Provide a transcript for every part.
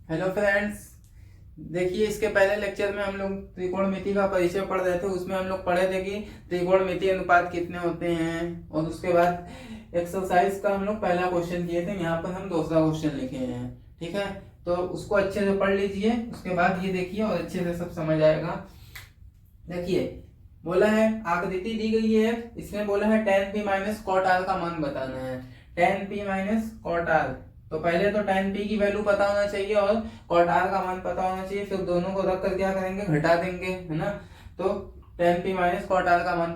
Hello friends. देखिए, इसके पहले लेक्चर में हम लोग त्रिकोणमिति का परिचय पढ़ रहे थे। उसमें हम लोग पढ़े थे कि त्रिकोणमिति अनुपात कितने होते हैं, और उसके बाद एक्सरसाइज का हम लोग पहला क्वेश्चन किए थे। यहाँ पर हम दूसरा क्वेश्चन लिखे हैं। ठीक है, तो उसको अच्छे से पढ़ लीजिए, उसके बाद ये देखिए और अच्छे से सब समझ आएगा। देखिए, बोला है आकृति दी गई है, इसमें बोला है tan p minus cot R का मान बताना है। tan p minus cot R, तो पहले तो tan p की वैल्यू पता होना चाहिए और कॉट आर का मान पता होना चाहिए। फिर दोनों को रख कर क्या करेंगे, घटा देंगे, है ना। तो tan p minus cot R का मान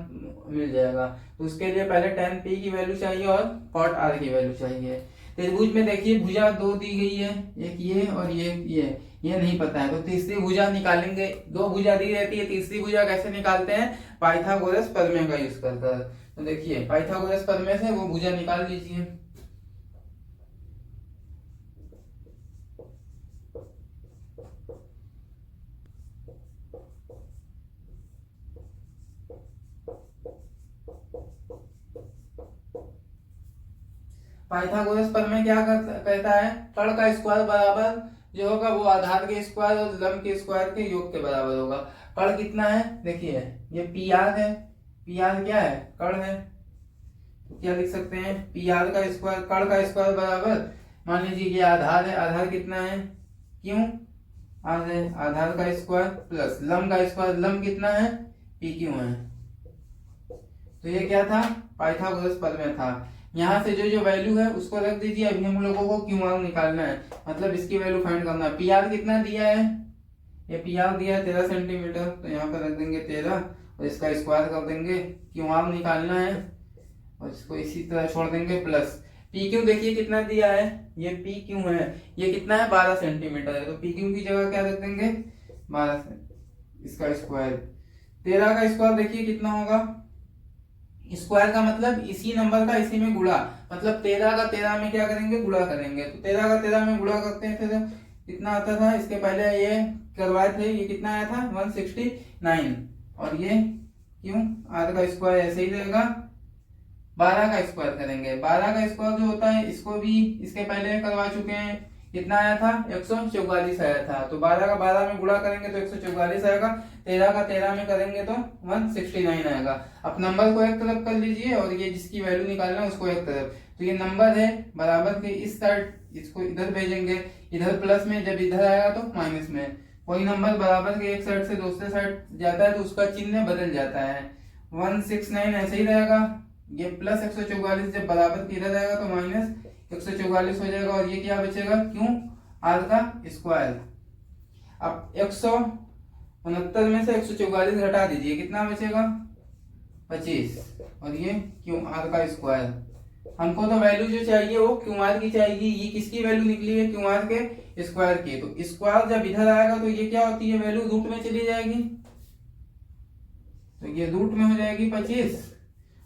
मिल जाएगा। तो उसके लिए पहले tan p की वैल्यू चाहिए और कॉट आर की वैल्यू चाहिए। त्रिभुज में देखिए भुजा दो दी गई है, एक ये और ये नहीं पता है, तो तीसरी भुजा निकालेंगे। दो भुजा दी रहती है, तीसरी भुजा कैसे निकालते हैं, पाइथागोरस प्रमेय का यूज कर। तो देखिए पाइथागोरस प्रमेय से वो भुजा निकाल लीजिए। पाइथागोरस प्रमेय क्या कहता है, कर्ण का स्क्वायर बराबर जो होगा वो आधार के स्क्वायर और लंब के स्क्वायर के योग के बराबर होगा। कर्ण कितना है, देखिए ये पी आर है। पी आर क्या है, कर्ण है। तो क्या लिख सकते हैं, पी आर का स्क्वायर, कर्ण का स्क्वायर बराबर, मान लीजिए ये आधार है। आधार कितना है, क्यों आर है, आधार का स्क्वायर प्लस लंब का स्क्वायर, लंब कितना है, पी क्यू है। तो ये क्या था, पाइथागोरस प्रमेय था। यहाँ से जो जो वैल्यू है उसको रख दीजिए। अभी हम लोगों को क्यू आर निकालना है, मतलब इसकी वैल्यू फाइंड करना है। पी आर कितना दिया है, ये पी आर दिया है 13 सेंटीमीटर, तो यहाँ पर रख देंगे 13 और इसका स्क्वायर कर देंगे। क्यू आर निकालना है और इसको इसी तरह छोड़ देंगे प्लस पी क्यू। देखिए कितना दिया है, ये पी क्यू है, ये कितना है 12 सेंटीमीटर है, तो पी क्यू की जगह क्या रख देंगे 12 से इसका स्क्वायर। 13 का स्क्वायर देखिए कितना होगा, स्क्वायर का मतलब इसी नंबर का इसी में गुणा, मतलब 13 का 13 में क्या करेंगे, गुणा करेंगे। तो 13 का 13 में गुणा करते हैं, फिर कितना आता था, इसके पहले ये करवाए थे, ये कितना आया था 169, और ये क्यों आर का स्क्वायर ऐसे ही रहेगा। 12 का स्क्वायर करेंगे, 12 का स्क्वायर जो होता है इसको भी इसके पहले करवा चुके हैं। कितना आया था 144 आया था, तो 12 का 12 में गुणा करेंगे तो 144 आएगा। 13 का 13 में करेंगे तो 169 आएगा। अब नंबर को एक तरफ कर लीजिए और ये जिसकी वैल्यू निकालना है उसको एक तरफ। तो ये नंबर है बराबर के इस साइड, इसको इधर भेजेंगे, इधर प्लस में, जब इधर आएगा तो माइनस में। कोई नंबर बराबर के एक साइड से दूसरे साइड जाता है तो उसका चिन्ह बदल जाता है। 169 ऐसे ही रहेगा, ये प्लस 144 जब बराबर के इधर आएगा तो माइनस 144 हो जाएगा, और ये क्या बचेगा, क्यों आर का स्क्वायर। अब 169 में से 144 घटा दीजिए, कितना बचेगा 25, और ये क्यों आर का स्क्वायर। हमको तो वैल्यू जो चाहिए वो क्यू आर की चाहिए। ये किसकी वैल्यू निकली है, क्यू आर के स्क्वायर की। तो स्क्वायर जब इधर आएगा तो ये क्या होती है, वैल्यू रूट में चली जाएगी, तो ये रूट में हो जाएगी 25,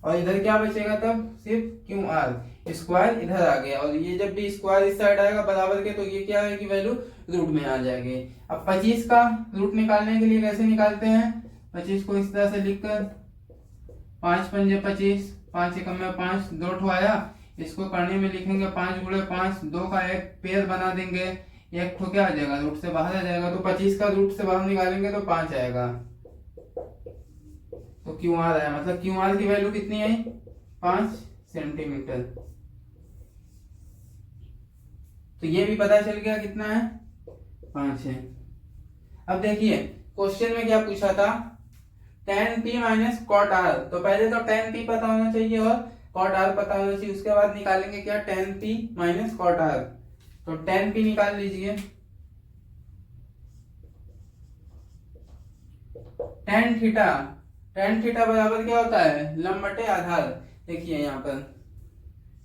और इधर क्या बचेगा तब सिर्फ क्यू आर। स्क्वायर इधर आ गया, और ये जब भी स्क्वायर इस साइड आएगा बराबर के, तो ये क्या आएगी, वैल्यू रूट में आ जाएगी। अब 25 का रूट निकालने के लिए कैसे निकालते हैं, 25 को इस तरह से लिखकर 5 पंजे 25, 5 एकम में 5, 2 ठो आया, इसको करने में लिखेंगे 5 गुणे 5, 2 का एक पेयर बना देंगे, एक ठो क्या आ जाएगा, रूट से बाहर आ जाएगा। तो 25 का रूट से बाहर निकालेंगे तो 5 आएगा, तो क्यू आर आया, मतलब क्यू आर की वैल्यू कितनी आई 5 सेंटीमीटर। तो ये भी पता चल गया कितना है 5 है। अब देखिए क्वेश्चन में क्या पूछा था, tan p minus cot R. तो पहले तो tan p पता होना चाहिए और कॉट आर पता होना चाहिए, उसके बाद निकालेंगे क्या, tan p minus cot R. तो tan p निकाल लीजिए, tan थीटा, tan थीटा बराबर क्या होता है, लंब बटे आधार। देखिए यहाँ पर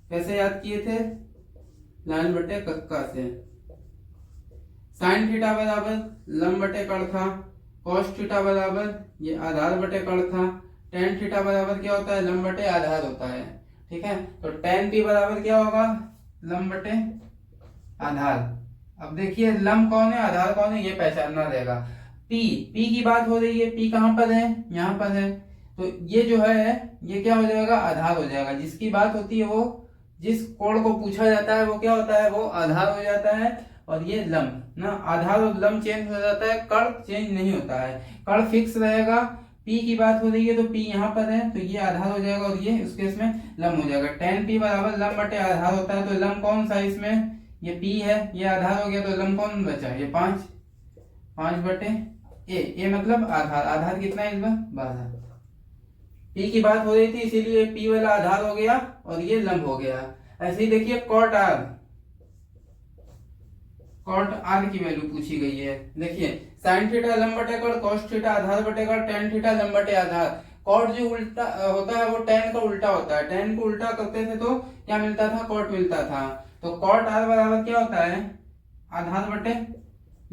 कैसे याद किए थे, लाइन बटे कक्का से। साइन थीटा बराबर लंब बटे कर्ण था, कॉस थीटा बराबर ये आधार बटे कर्ण था, टेन थीटा बराबर क्या होता है, लंब बटे आधार होता है। ठीक है, तो टेन पी बराबर क्या होगा, लंब बटे आधार। अब देखिए लंब कौन है, आधार कौन है, ये पहचानना रहेगा। पी, पी की बात हो रही है, पी कहाँ पर है, यहाँ पर है, तो ये जो है ये क्या हो जाएगा, आधार हो जाएगा। जिसकी बात होती है वो, जिस कोण को पूछा जाता है वो क्या होता है, वो आधार हो जाता है, और ये लंब ना, आधार और लंब चेंज हो जाता है, कर्ण चेंज नहीं होता है, कर्ण फिक्स रहेगा। P की बात हो रही है तो P यहाँ पर है तो ये आधार हो जाएगा और ये उस केस में लंब हो जाएगा। tan P बराबर लंब बटे आधार होता है, तो लंब कौन सा इसमें, ये P है, ये आधार हो गया, तो लंब कौन बचा, ये 5 बटे ए मतलब आधार, आधार कितना है इस बार 12। P की बात हो रही थी इसीलिए P वाला आधार हो गया और ये लंब हो गया। ऐसे ही देखिए कॉट आर की वैल्यू पूछी गई है। देखिए साइन थीटा लंब बटे कॉट, कॉस थीटा आधार बटे कॉट, टेन थीटा लंब बटे आधार। कॉट जो उल्टा होता है वो टेन का उल्टा होता है, टेन को उल्टा करते थे तो क्या मिलता था, कॉट मिलता था। तो कॉट आर बराबर क्या होता है, आधार बटे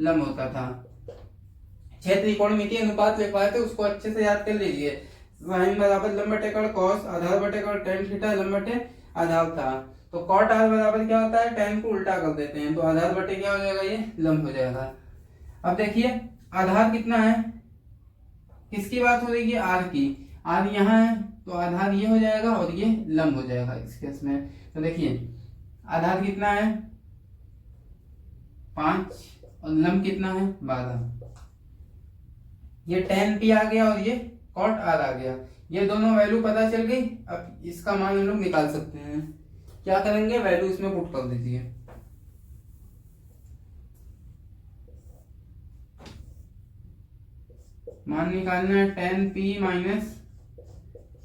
लंब होता था। 6 त्रिकोणमितीय अनुपात लिखवाए थे उसको अच्छे से याद कर लीजिए। साइन बराबर लंब बटे कॉट, कॉस आधार बटे कॉट, टेन थीटा लंब बटे आधार था। तो कॉट आर बराबर क्या होता है, टेन को उल्टा कर देते हैं तो आधार बटे क्या हो जाएगा, ये लंब हो जाएगा। अब देखिए आधार कितना है, किसकी बात हो रही है, आर की, आर यहाँ है तो आधार ये हो जाएगा और ये लंब हो जाएगा इस केस में। तो देखिए आधार कितना है 5 और लंब कितना है 12। ये tan P आ गया और ये cot R आ गया, ये दोनों वैल्यू पता चल गई। अब इसका मान हम लोग निकाल सकते हैं। क्या करेंगे, वैल्यू इसमें पुट कर दीजिए। मान निकालना है tan P minus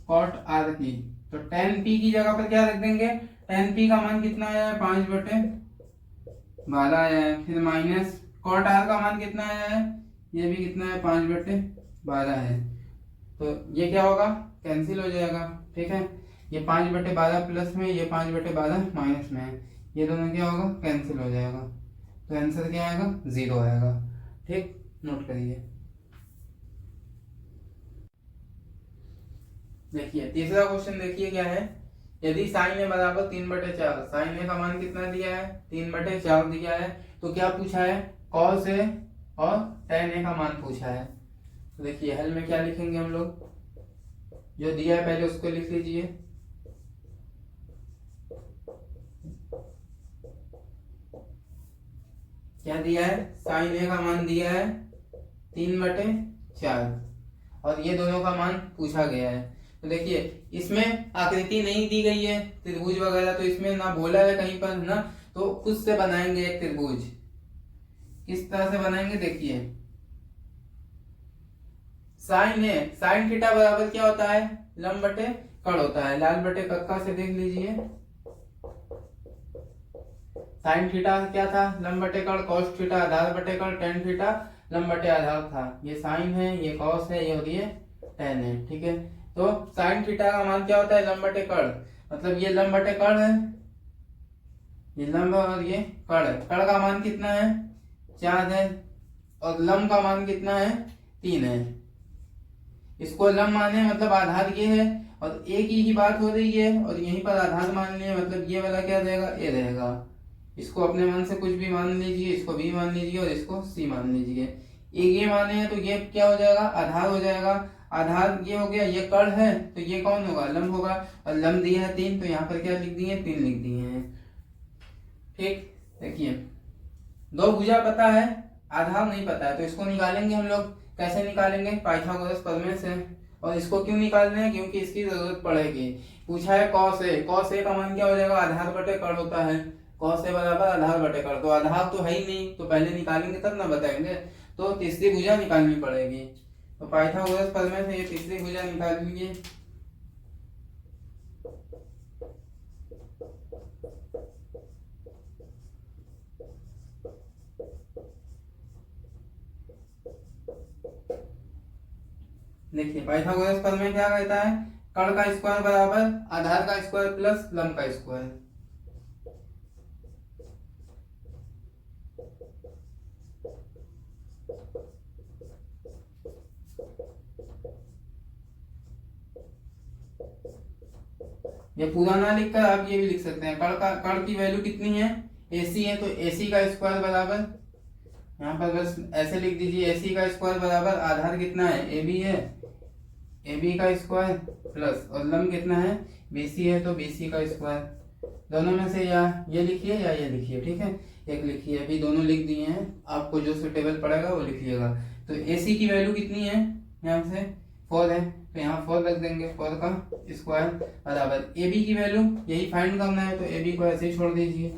cot R की, तो tan P की जगह पर क्या रख देंगे, tan P का मान कितना आया है 5 बटे 12 आया है, फिर माइनस cot R का मान कितना आया है, ये भी कितना है 5 बटे 12 है। तो ये क्या होगा, कैंसिल हो जाएगा, ठीक है। ये 5 बटे 12 प्लस में, ये 5 बटे 12 माइनस में है, ये दोनों क्या होगा, कैंसिल हो जाएगा। तो आंसर क्या आएगा, 0 आएगा। ठीक, नोट करिए। देखिए तीसरा क्वेश्चन देखिए क्या है, यदि साइन ए बराबर 3/4, साइन ए का मान कितना दिया है 3/4 दिया है, तो क्या पूछा है, कॉस ए और tan ए का मान पूछा है। तो देखिए हल में क्या लिखेंगे हम लोग, जो दिया है पहले उसको लिख लीजिए। क्या दिया है, साइन ए का मान दिया है 3/4 और ये दोनों का मान पूछा गया है। तो देखिए इसमें आकृति नहीं दी गई है त्रिभुज वगैरह, तो इसमें ना बोला है कहीं पर ना, तो खुद से बनाएंगे एक त्रिभुज। किस तरह से बनाएंगे, देखिए साइन ए, साइन थीटा बराबर क्या होता है, लंब बटे कड़ होता है, लाल बटे कक्का से देख लीजिए। साइन थीटा क्या था, लंब बटे कड़, कॉस थीटा आधार बटे कड़, टेन थीटा लंब बटे आधार था। ये साइन है, ये कॉस है, ये और ये टेन है, ठीक है। तो साइन थीटा का मान क्या होता है, लंब बटे कड़, मतलब ये लंब बटे कड़ है, ये लंब और ये कड़ है। कड़ का मान कितना है 4 है और लंब का मान कितना है 3 है। इसको लंब माने मतलब आधार ये है और एक ही बात हो रही है और यहीं पर आधार मान लिया, मतलब ये वाला क्या रहेगा, ए रहेगा। इसको अपने मन से कुछ भी मान लीजिए, इसको बी मान लीजिए और इसको सी मान लीजिए। एक ये माने हैं तो ये क्या हो जाएगा, आधार हो जाएगा। आधार ये हो गया, ये कड़ है तो ये कौन होगा, लंब होगा, और लंब दिया है 3 तो यहाँ पर क्या लिख दिए, 3 लिख दिए हैं। ठीक, देखिए दो भुजा पता है, आधार नहीं पता है, तो इसको निकालेंगे हम लोग। कैसे निकालेंगे, पाइथागोरस प्रमेय से। और इसको क्यों निकालना है, क्योंकि इसकी जरूरत पड़ेगी। पूछा है कॉस ए, कॉस ए का मान क्या हो जाएगा, आधार बटे कड़ होता है, कॉस ए बराबर आधार बटे कड़। तो आधार तो है ही नहीं, तो पहले निकालेंगे तब ना बताएंगे, तो तीसरी भुजा निकालनी पड़ेगी। तो पाइथागोरस प्रमेय से ये तीसरी भुजा निकाल लीजिए। देखिए पाइथागोरस प्रमेय क्या कहता है, कड़ का स्क्वायर बराबर आधार का स्क्वायर प्लस लंब का स्क्वायर। ये पूरा ना लिखकर आप ये भी लिख सकते हैं, कड़ की वैल्यू कितनी है, AC है, तो AC का स्क्वायर बराबर, यहाँ पर बस ऐसे लिख दीजिए, AC का स्क्वायर बराबर आधार कितना है AB है, AB का स्क्वायर प्लस और लंब कितना है BC है, तो BC का स्क्वायर। दोनों में से या ये लिखिए या ये लिखिए, ठीक है। एक लिखिए, अभी दोनों लिख दिए हैं, आपको जो सुटेबल पड़ेगा वो लिखिएगा। तो AC की वैल्यू कितनी है, यहाँ से 4 है, तो यहाँ 4 रख देंगे, 4 का स्क्वायर बराबर AB की वैल्यू यही फाइंड करना है, तो AB को ऐसे ही छोड़ दीजिए।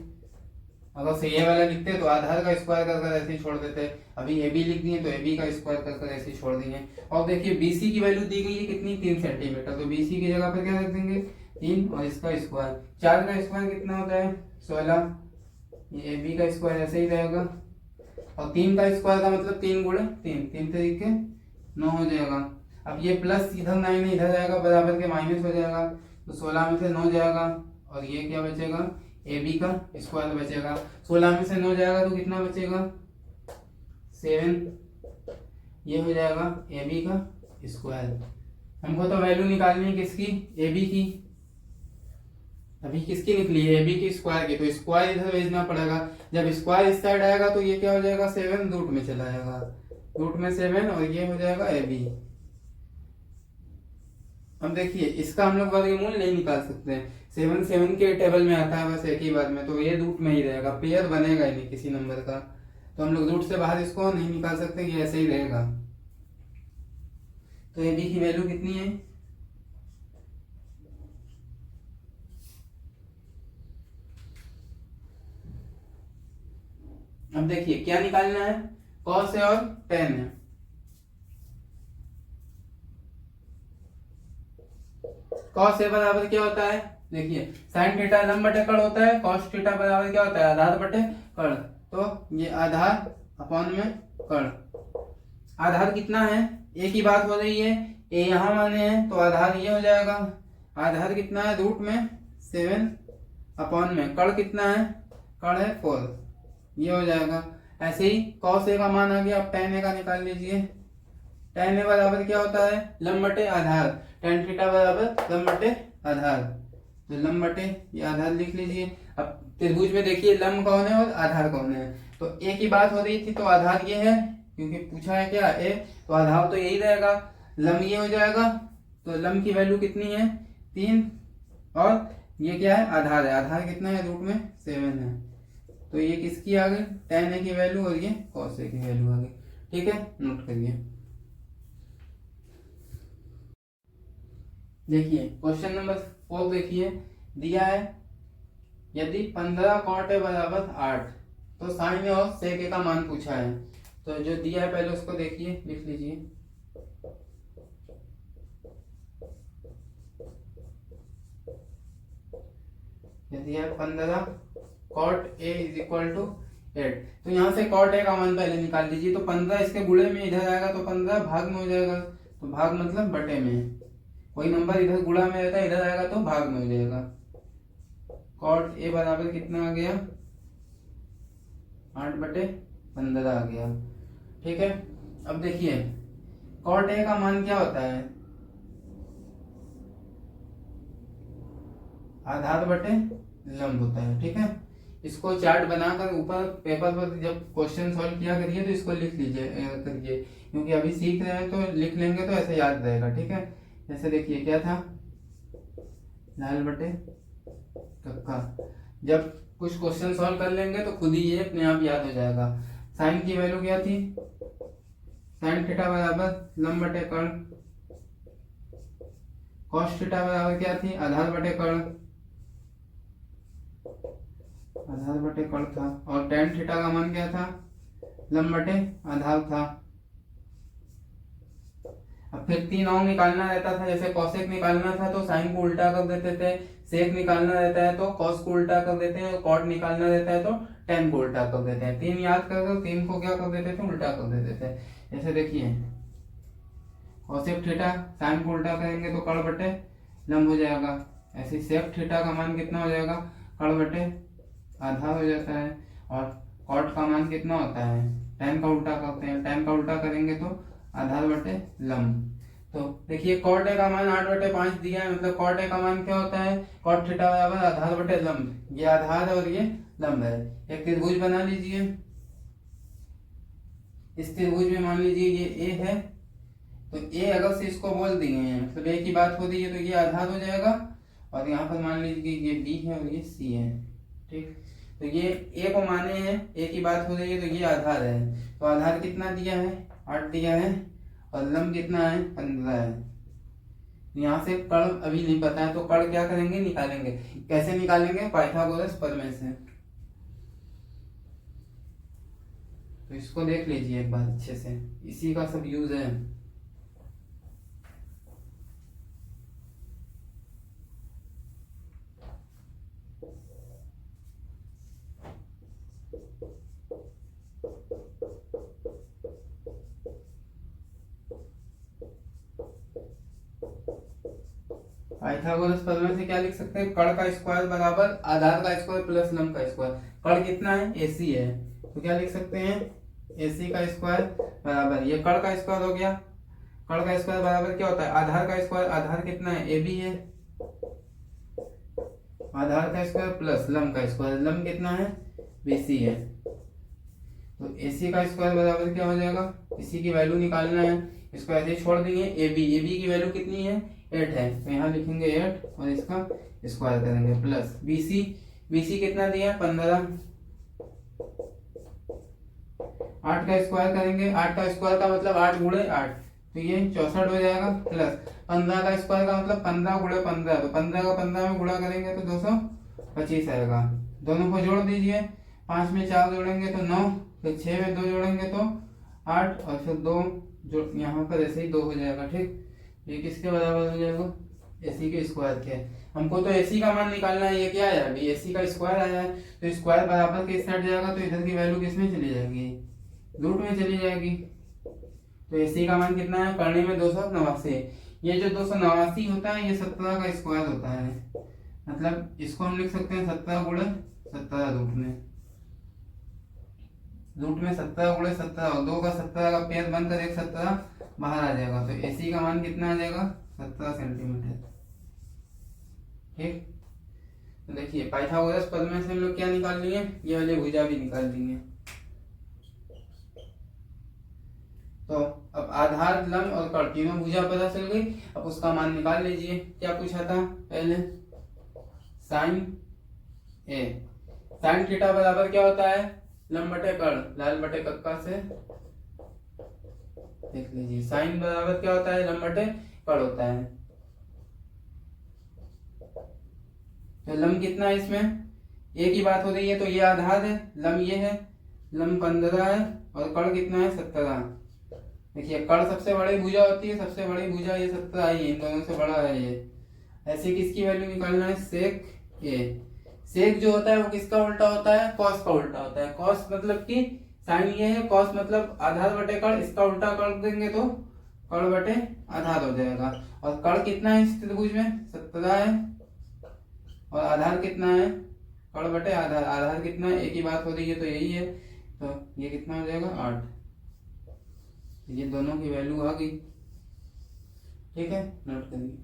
अगर से ये वाला लिखते तो आधार का स्क्वायर कर कर ऐसे ही छोड़ देते, अभी AB लिख दिए तो AB का स्क्वायर कर कर ऐसे ही छोड़ दिए। और देखिए BC की वैल्यू दी गई है कितनी, 3 सेंटीमीटर, तो BC की जगह पर क्या रख देंगे 3, और इसका स्क्वायर 4 का स्क्वायर कितना होता है 16, ये AB का स्क्वायर ऐसे ही रहेगा, और 3 का स्क्वायर का मतलब 3 गुणे 3, 3 तरीके 9 हो जाएगा। अब ये प्लस इधर 9 है इधर जाएगा, बराबर के माइनस हो जाएगा, तो 16 में से 9 जाएगा, और ये क्या बचेगा AB का स्क्वायर बचेगा। 16 में से 9 जाएगा तो कितना बचेगा 7, ये हो जाएगा AB का स्क्वायर। हमको तो वैल्यू निकालनी है किसकी, AB की, अभी किसकी निकली है AB की स्क्वायर की, तो स्क्वायर इधर भेजना पड़ेगा। जब स्क्वायर इस साइड आएगा तो ये क्या हो जाएगा 7 रूट में चला जाएगा, रूट में 7, और ये हो जाएगा AB। अब देखिए इसका हम लोग वर्गमूल नहीं निकाल सकते, 7 7 के टेबल में आता है बस एक ही बार में, तो ये रूट में ही रहेगा, पेयर बनेगा ही नहीं किसी नंबर का, तो हम लोग रूट से बाहर इसको नहीं निकाल सकते, ये ऐसे ही रहेगा। तो AB की वैल्यू कितनी है, अब देखिए क्या निकालना है, कॉस है और टेन है। कॉस ए बराबर क्या होता है, देखिए साइन थीटा लंब बटे कड़ होता है, कॉस थीटा बराबर क्या होता है आधार बटे कड़, तो ये आधार अपॉन में कड़। आधार कितना है, ए की बात हो रही है, ए यहाँ माने हैं तो आधार ये हो जाएगा, आधार कितना है रूट में 7 अपॉन में कड़ कितना है, कड़ है 4, ये हो जाएगा। ऐसे ही कॉस ए का मान आ गया, अब टेन ए का निकाल लीजिए। टेन ए बराबर क्या होता है लंब बटे आधार, टेन थीटा बराबर लंब बटे आधार, तो लंब बटे ये आधार लिख लीजिए। अब त्रिभुज में देखिए लंब कौन है और आधार कौन है, तो ए की बात हो रही थी तो आधार ये है, क्योंकि पूछा है क्या ए, तो आधार तो यही रहेगा, लंब ये हो जाएगा, तो लंब की वैल्यू कितनी है 3, और ये क्या है आधार है, आधार कितना है रूट में 7 है, तो ये किसकी आ गई टेन ए की वैल्यू, और ये कॉस ए की वैल्यू आ गई। ठीक है, नोट करिए। देखिए क्वेश्चन नंबर 4 देखिए, दिया है यदि 15 कॉट ए बराबर 8, तो साइन और सेक ए का मान पूछा है, तो जो दिया है पहले उसको देखिए, लिख लीजिए। यदि है 15 cot A is equal to 8, तो यहाँ से कॉट ए का मान पहले निकाल लीजिए, तो 15 इसके गुणे में इधर आएगा तो 15 भाग में हो जाएगा, तो भाग मतलब बटे में, कोई नंबर इधर गुणा में रहता है इधर आएगा तो भाग में हो जाएगा। कॉट ए बराबर कितना आ गया 8/15 आ गया। ठीक है, अब देखिए कॉट ए का मान क्या होता है आधार बटे लंब होता है। ठीक है, इसको चार्ट बनाकर ऊपर पेपर पर जब क्वेश्चन सॉल्व किया करिए तो इसको लिख लीजिए करिए, क्योंकि अभी सीख रहे हैं तो लिख लेंगे तो ऐसे याद रहेगा। ठीक है, जैसे देखिए क्या था लाल बटे कक्का, जब कुछ क्वेश्चन सॉल्व कर लेंगे तो खुद ही ये अपने आप याद हो जाएगा। साइन की वैल्यू क्या थी, साइन थीटा बराबर लंब बटे कर्ण, कॉस थीटा बराबर क्या थी आधार बटे कर्ण, आधार बटे कर्ण था, और टेन थीटा का मान क्या था लंब बटे आधार था। अब फिर 3 और निकालना रहता था, जैसे कॉसेक निकालना था तो साइन को उल्टा कर देते थे, सेक निकालना रहता है तो कॉस को उल्टा कर देते हैं, और कॉट निकालना रहता है तो टेन को उल्टा कर देते हैं। 3 याद कर 3 को क्या कर देते थे उल्टा कर देते थे। जैसे देखिए कॉसेक थीटा साइन को उल्टा करेंगे तो कड़ बटे लंब हो जाएगा, ऐसे सेक थीटा का मान कितना हो जाएगा कड़ बटे आधार हो जाता है, और कॉट का मान कितना होता है टेन का उल्टा करते हैं, टेन का उल्टा करेंगे तो आधार बटे लंब। तो देखिए कॉट ए का मान 8/5 दिया है, मतलब कॉट ए का मान क्या होता है कॉट थीटा बराबर आधार बटे लंब, ये आधार है और ये लंब है। एक त्रिभुज बना लीजिए, इस त्रिभुज में मान लीजिए ये ए है, तो ए अगर से इसको बोल दिए हैं मतलब ए की बात हो रही है तो ये आधार हो जाएगा, और यहाँ पर मान लीजिए ये बी है और ये सी है। ठीक, तो ये ए को माने हैं, ए की बात हो रही है, तो ये आधार है। तो आधार कितना दिया है, 8 दिया है, और लंब कितना है, 15 है। यहाँ से कर्ण अभी नहीं पता है, तो कर्ण क्या करेंगे, निकालेंगे। कैसे निकालेंगे, पाइथागोरस प्रमेय से। तो इसको देख लीजिए एक बार अच्छे से, इसी का सब यूज है। पाइथागोरस प्रमेय से क्या लिख सकते हैं, कर्ण का स्क्वायर बराबर आधार का स्क्वायर प्लस लंब का स्क्वायर। कर्ण कितना है, एसी है, तो क्या लिख सकते हैं, एसी का स्क्वायर बराबर, ये कर्ण का स्क्वायर हो गया। कर्ण का स्क्वायर बराबर क्या होता है, आधार का स्क्वायर, आधार कितना है, ए बी है, आधार का स्क्वायर प्लस लंब का स्क्वायर, लंब कितना है, बीसी है। तो एसी का स्क्वायर बराबर क्या हो जाएगा, इसी की वैल्यू निकालना है, इसको ऐसे ही छोड़ देंगे। ए बी की वैल्यू कितनी है, 8 है, तो यहाँ लिखेंगे 8 और इसका स्क्वायर करेंगे प्लस बीसी कितना दिया है, 15। 8 का स्क्वायर करेंगे, 8 का स्क्वायर का मतलब 8 गुणे 8, तो ये 64 हो जाएगा, प्लस 15 का स्क्वायर का मतलब 15 गुणे 15, तो 15 का 15 में गुणा करेंगे तो 225 आएगा। दोनों को जोड़ दीजिए, 5 में 4 जोड़ेंगे तो 9, फिर 6 में 2 जोड़ेंगे तो 8, और फिर 2 जो यहाँ पर ऐसे ही 2 हो जाएगा। ठीक, ये किसके बराबर हो जाएगा, एसी के स्क्वायर के। हमको तो एसी का मान निकालना है, ये क्या है, अभी एसी का स्क्वायर आया है, तो स्क्वायर बराबर किस साइड जाएगा, तो इधर की वैल्यू किस में चली जाएगी, रूट में चली जाएगी। तो एसी का मान कितना है, करने में 289। ये जो 289 होता है, ये 17 का स्क्वायर होता है, मतलब इसको हम लिख सकते हैं 17 गुणे 17 रूट में 17 गुणे 17, और 2 का 17 का पेयर बनकर एक 17 बाहर आ जाएगा। तो एसी का मान कितना आ जाएगा, 17 सेंटीमीटर। ठीक, तो देखिए पाइथागोरस प्रमेय से हम लोग क्या निकाल लिए, ये वाली भुजा भी निकाल लेंगे। तो अब आधार, लंब और कर्ण तीनों भुजा पता चल गई। अब उसका मान निकाल लीजिए। क्या पूछा था पहले, साइन ए, साइन थीटा बराबर क्या होता है, लंब बटे कर्ण, लाल बटे कक्का से देख लीजिए। साइन बराबर क्या होता है, लंब बटे कर्ण होता है। तो लंब कितना है, इसमें ए की बात हो रही है, तो ये आधार है, लंब ये है, लंब 15 है, और कर्ण कितना है, 17। देखिए कर्ण सबसे बड़ी भुजा होती है, सबसे बड़ी भुजा ये 17 आई है, इन दोनों से बड़ा है ये। ऐसे किसकी वैल्यू निकालना है, सेक ए। सेक जो होता है वो किसका उल्टा होता है, कॉस का उल्टा होता है। कॉस मतलब कि साइन ये है, कॉस मतलब आधार बटे कर्ण, इसका उल्टा कर देंगे तो कर्ण बटे आधार हो जाएगा। और कर्ण कितना है इस त्रिभुज में, 17 है, और आधार कितना है, कर्ण बटे आधार, आधार कितना है, एक ही बात हो रही है तो यही है, तो ये कितना हो जाएगा, 8। ये दोनों की वैल्यू आ गई। ठीक है, नोट करिए।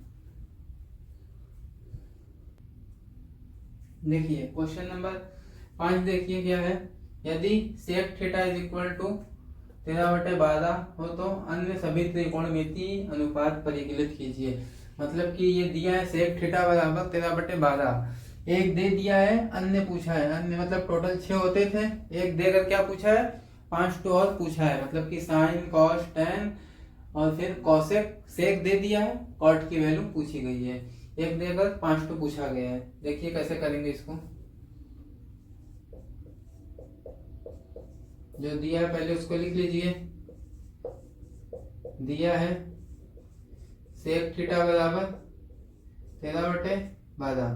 देखिए क्वेश्चन नंबर 5 देखिए क्या है, यदि sec theta is equal to 13/12 हो तो अन्य सभी त्रिकोणमितीय अनुपात परिकलित कीजिए। मतलब कि ये दिया है सेक थीटा बराबर 13/12, एक दे दिया है, अन्य पूछा है। अन्य मतलब टोटल 6 होते थे, एक देकर क्या पूछा है, 5 टू और पूछा है, मतलब कि साइन कॉस टेन और फिर कॉसेक। सेक दे दिया है, कॉट की वैल्यू पूछी गई है, एक देकर 5 टू पूछा गया है। देखिए कैसे करेंगे इसको, जो दिया है पहले उसको लिख लीजिए। दिया है सेक थीटा बराबर 13/12,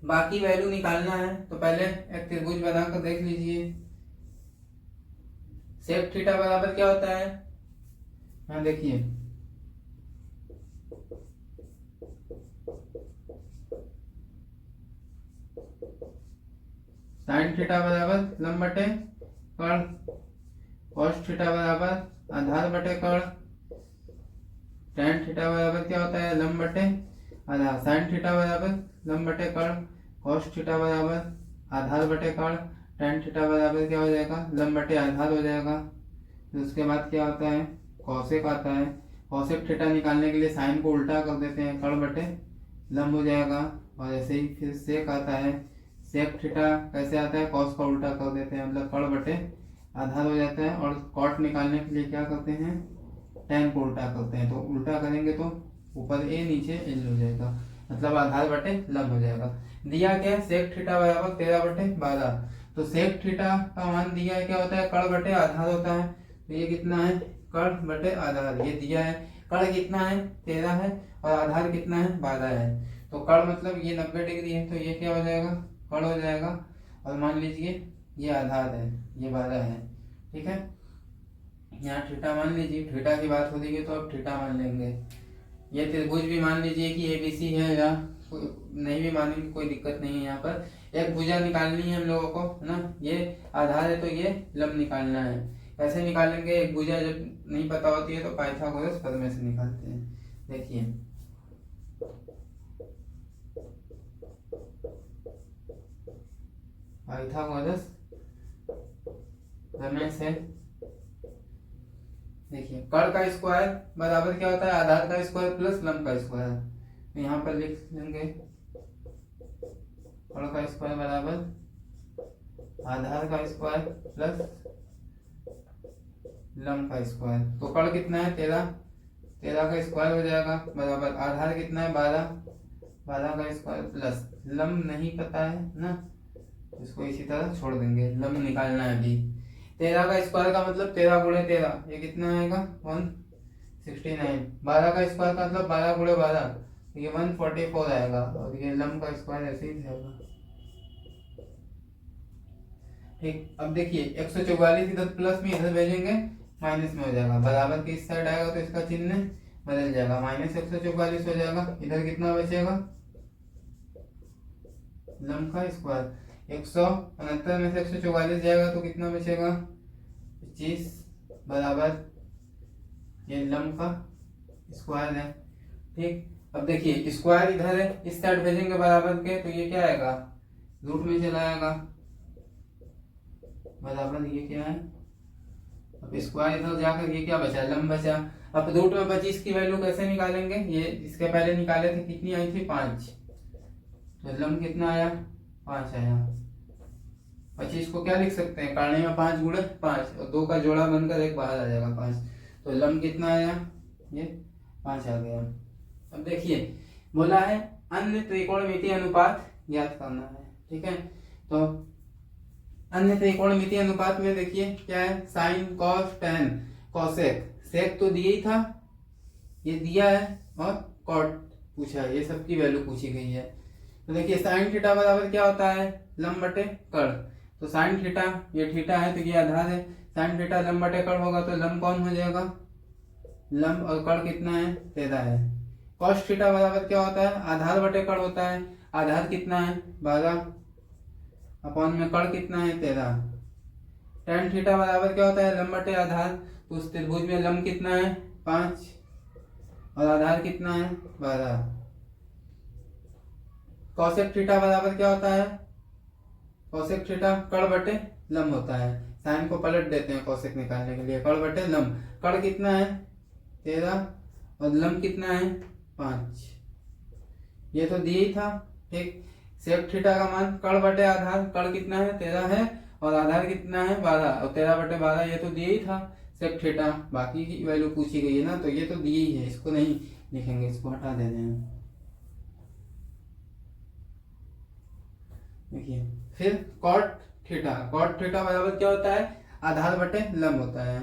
बाकी वैल्यू निकालना है, तो पहले एक त्रिभुज बनाकर देख लीजिए। सेक थीटा बराबर क्या होता है, हाँ देखिए साइन थीटा बराबर लंब बटे कर्ण, कॉस थीटा बराबर आधार बटे कर्ण, tan थीटा बराबर क्या होता है, लंब बटे आधार। साइन थीटा बराबर लंब बटे कर्ण, कॉस थीटा बराबर आधार बटे कर्ण, tan थीटा बराबर क्या हो जाएगा, लंब बटे आधार हो जाएगा। फिर उसके बाद क्या होता है, कॉसेक आता है। कॉसेक थीटा निकालने के लिए साइन को उल्टा कर देते हैं, कर्ण बटे लंब हो जाएगा। और ऐसे ही फिर सेक आता है, सेक थीटा कैसे आता है, कॉस का उल्टा कर देते हैं, मतलब कड़ बटे आधार हो जाता है। और कॉट निकालने के लिए क्या करते हैं, टैन को उल्टा करते हैं। तो उल्टा करेंगे तो ऊपर ए नीचे एल हो जाएगा, मतलब आधार बटे लंब हो जाएगा। दिया क्या, सेक थीटा बराबर 13/12। तो सेक थीटा का मान दिया है, क्या होता है, कड़ बटे आधार होता है। तो ये कितना है, कड़ बटे आधार, ये दिया है। कड़ कितना है, 13 है, और आधार कितना है, 12 है। तो कड़ मतलब ये 90 डिग्री है, तो ये क्या हो जाएगा, कड़ हो जाएगा। और मान लीजिए ये आधार है, ये 12 है, ठीक है। यहाँ थीटा मान लीजिए, थीटा की बात हो रही है तो अब थीटा मान लेंगे। ये त्रिभुज भी मान लीजिए कि ABC है, या नहीं भी मानेंगे कोई दिक्कत नहीं है। यहाँ पर एक भुजा निकालनी है हम लोगों को, है ना। ये आधार है तो ये लंब निकालना है। कैसे निकालेंगे, एक भुजा जब नहीं पता होती है तो पाइथागोरस प्रमेय से निकालते हैं। देखिए पाइथागोरस प्रमेय से, देखिए कड़ का स्क्वायर बराबर क्या होता है, आधार का स्क्वायर प्लस लंब का स्क्वायर। तो यहाँ पर लिख लेंगे कड़ का स्क्वायर बराबर आधार का स्क्वायर प्लस लंब का स्क्वायर। तो कड़ कितना है, 13 का स्क्वायर हो जाएगा, बराबर आधार कितना है, 12 का स्क्वायर प्लस लंब नहीं पता है ना, इसको इसी तरह छोड़ देंगे, लंब निकालना है अभी। 13 का स्क्वायर का मतलब 13 गुणे 13, ये कितना आएगा, 169। 12 का स्क्वायर का मतलब 12 गुणे 12, ये 144 आएगा। और ये लंब का स्क्वायर ऐसे ही जाएगा, ठीक। अब देखिए 144 इधर प्लस में, इधर भेजेंगे माइनस में हो जाएगा, बराबर के इस साइड आएगा तो इसका चिन्ह बदल जाएगा, माइनस 144 हो जाएगा। इधर कितना बचेगा, लंब का स्क्वायर 169 में से 144 जाएगा तो कितना बचेगा, 25, बराबर ये लंब का स्क्वायर है, ठीक। अब देखिए स्क्वायर इधर है, इस साइड भेजेंगे बराबर के, तो ये क्या आएगा, रूट में चला आएगा, बराबर ये क्या है। अब स्क्वायर इधर जाकर ये क्या बचा, लंब बचा। अब रूट में 25 की वैल्यू कैसे निकालेंगे, ये इसके पहले निकाले थे, कितनी आई थी, 5। तो लंब कितना आया, 5 आया। 25 को क्या लिख सकते हैं, काढ़े में 5 गुणे 5, और 2 का जोड़ा बनकर 1 बाहर आ जाएगा, 5। तो लंब कितना आया, ये 5 आ गया। अब देखिए बोला है अन्य त्रिकोणमितीय अनुपात ज्ञात करना है, ठीक है। तो अन्य त्रिकोणमितीय अनुपात में देखिए क्या है, साइन, कॉस, टेन, कोसेक। सेक तो दिया ही था, ये दिया है, और कॉट पूछा है, ये सबकी वैल्यू पूछी गई है। तो देखिए साइन थीटा बराबर क्या होता है, लंब बटे कड़। तो साइन थीटा, ये थीटा है तो ये आधार है, साइन थीटा लंब बटे कड़ होगा, तो लंब कौन हो जाएगा, लंब, और कड़ कितना है, 13 है। कॉस थीटा बराबर क्या होता है, आधार बटे कड़ होता है, आधार कितना है, 12, अपॉन में कड़ कितना है, 13। टेन थीटा बराबर क्या होता है, लंब बटे आधार। तो उस त्रिभुज में लंब कितना है, 5, और आधार कितना है, 12। कॉसेक थीटा बराबर क्या होता है, कॉसेक थीटा कड़ बटे लंब होता है। साइन को पलट देते हैं कॉसेक निकालने के लिए, कड़ बटे लंब। कड़ कितना है, 13, और लंब कितना है, 5। ये तो दिया ही था, ठीक। सेक थीटा का मान कड़ बटे आधार, कड़ कितना है, 13 है, और आधार कितना है, 12, और 13/12 ये तो दिया ही था सेक थीटा। बाकी की वैल्यू पूछी गई है ना, तो ये तो दिए ही है, इसको नहीं लिखेंगे, इसको हटा देते हैं। देखिए फिर कॉट थीटा, कॉट थीटा बराबर क्या होता है, आधार बटे लंब होता है,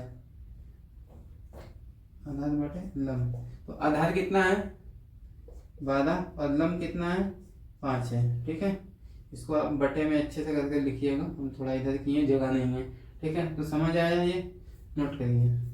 आधार बटे लंब। तो आधार कितना है, 12, और लंब कितना है, 5 है, ठीक है। इसको आप बटे में अच्छे से करके लिखिएगा, हम थोड़ा इधर किए, जगह नहीं है, ठीक है। तो समझ आया, ये नोट करिए।